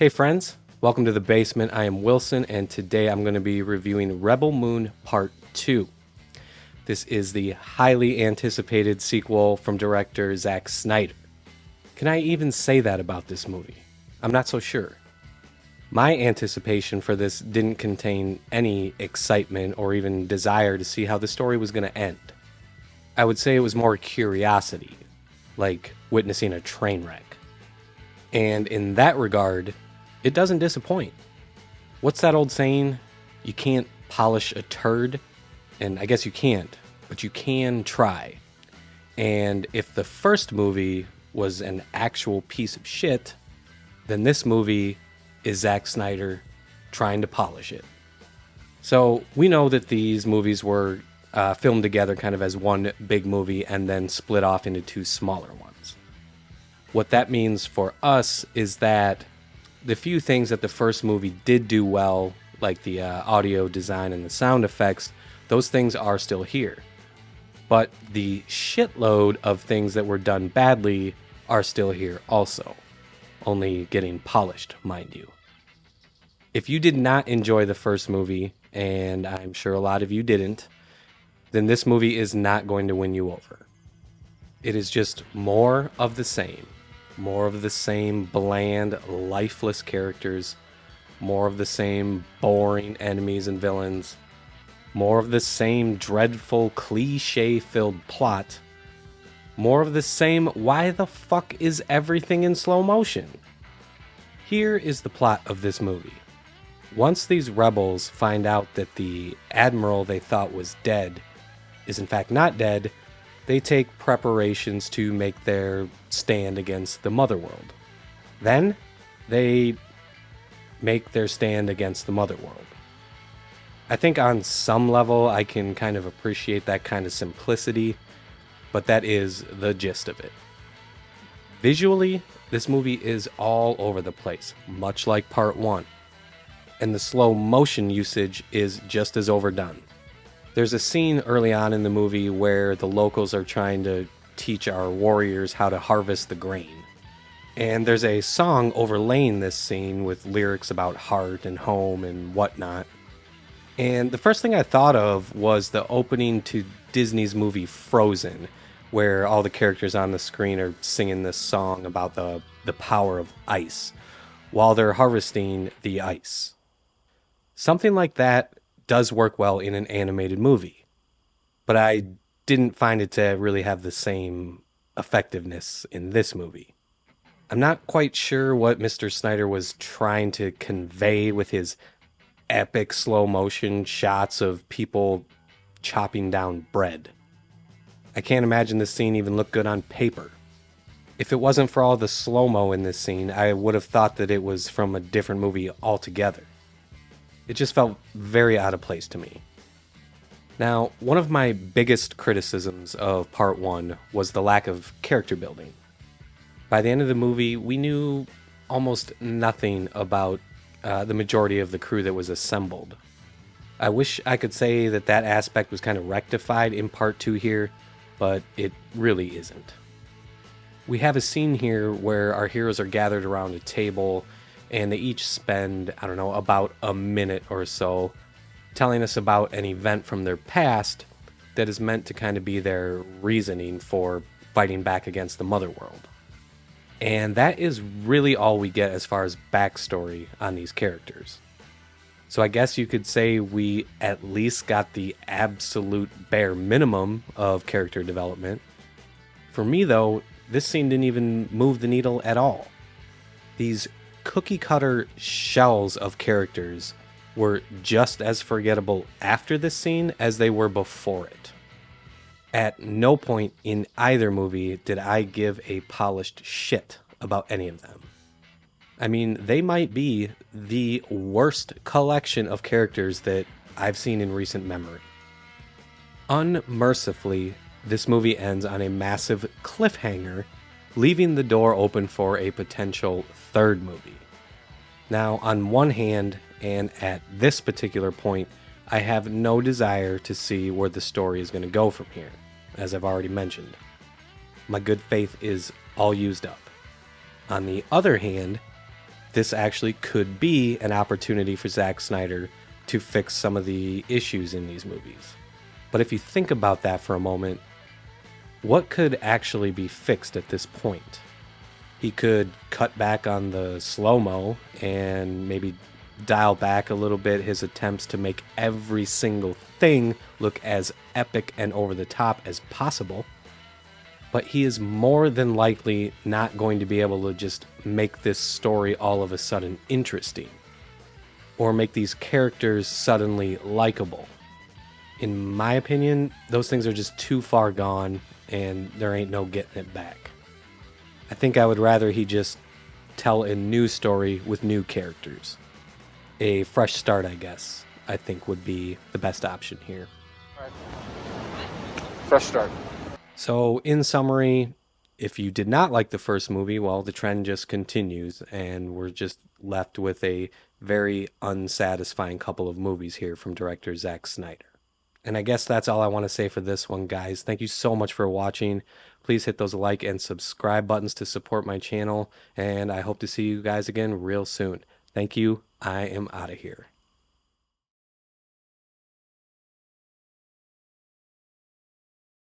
Hey friends, welcome to the basement. I am Wilson, and today I'm going to be reviewing Rebel Moon Part 2. This is the highly anticipated sequel from director Zack Snyder. Can I even say that about this movie? I'm not so sure. My anticipation for this didn't contain any excitement or even desire to see how the story was going to end. I would say it was more curiosity, like witnessing a train wreck. And in that regard, it doesn't disappoint. What's that old saying? You can't polish a turd. And I guess you can't, but you can try. And if the first movie was an actual piece of shit, then this movie is Zack Snyder trying to polish it. So we know that these movies were filmed together kind of as one big movie and then split off into two smaller ones. What that means for us is that the few things that the first movie did do well, like the audio design and the sound effects, those things are still here. But the shitload of things that were done badly are still here also, only getting polished, mind you. If you did not enjoy the first movie, and I'm sure a lot of you didn't, then this movie is not going to win you over. It is just more of the same. More of the same bland, lifeless characters. More of the same boring enemies and villains. More of the same dreadful, cliche-filled plot. More of the same, why the fuck is everything in slow motion? Here is the plot of this movie. Once these rebels find out that the admiral they thought was dead is in fact not dead, they take preparations to make their stand against the Motherworld. Then, they make their stand against the Motherworld. I think on some level I can kind of appreciate that kind of simplicity, but that is the gist of it. Visually, this movie is all over the place, much like Part 1. And the slow motion usage is just as overdone. There's a scene early on in the movie where the locals are trying to teach our warriors how to harvest the grain. And there's a song overlaying this scene with lyrics about heart and home and whatnot. And the first thing I thought of was the opening to Disney's movie Frozen, where all the characters on the screen are singing this song about the power of ice while they're harvesting the ice. Something like that does work well in an animated movie, but I didn't find it to really have the same effectiveness in this movie. I'm not quite sure what Mr. Snyder was trying to convey with his epic slow motion shots of people chopping down bread. I can't imagine this scene even looked good on paper. If it wasn't for all the slow-mo in this scene, I would have thought that it was from a different movie altogether. It just felt very out of place to me. Now, one of my biggest criticisms of Part 1 was the lack of character building. By the end of the movie, we knew almost nothing about the majority of the crew that was assembled. I wish I could say that that aspect was kind of rectified in Part 2 here, but it really isn't. We have a scene here where our heroes are gathered around a table and they each spend, I don't know, about a minute or so telling us about an event from their past that is meant to kind of be their reasoning for fighting back against the Motherworld. And that is really all we get as far as backstory on these characters. So I guess you could say we at least got the absolute bare minimum of character development. For me, though, this scene didn't even move the needle at all. These cookie cutter shells of characters were just as forgettable after this scene as they were before it. At no point in either movie did I give a polished shit about any of them. I mean, they might be the worst collection of characters that I've seen in recent memory. Unmercifully, this movie ends on a massive cliffhanger, leaving the door open for a potential third movie. Now, on one hand, and at this particular point, I have no desire to see where the story is going to go from here, as I've already mentioned. My good faith is all used up. On the other hand, this actually could be an opportunity for Zack Snyder to fix some of the issues in these movies. But if you think about that for a moment, what could actually be fixed at this point? He could cut back on the slow mo and maybe dial back a little bit his attempts to make every single thing look as epic and over the top as possible. But he is more than likely not going to be able to just make this story all of a sudden interesting or make these characters suddenly likable. In my opinion, those things are just too far gone and there ain't no getting it back. I think I would rather he just tell a new story with new characters. A fresh start, I guess, I think would be the best option here. All right. Fresh start. So, in summary, if you did not like the first movie, well, the trend just continues, and we're just left with a very unsatisfying couple of movies here from director Zack Snyder. And I guess that's all I want to say for this one, guys. Thank you so much for watching. Please hit those like and subscribe buttons to support my channel, and I hope to see you guys again real soon. Thank you. I am out of here.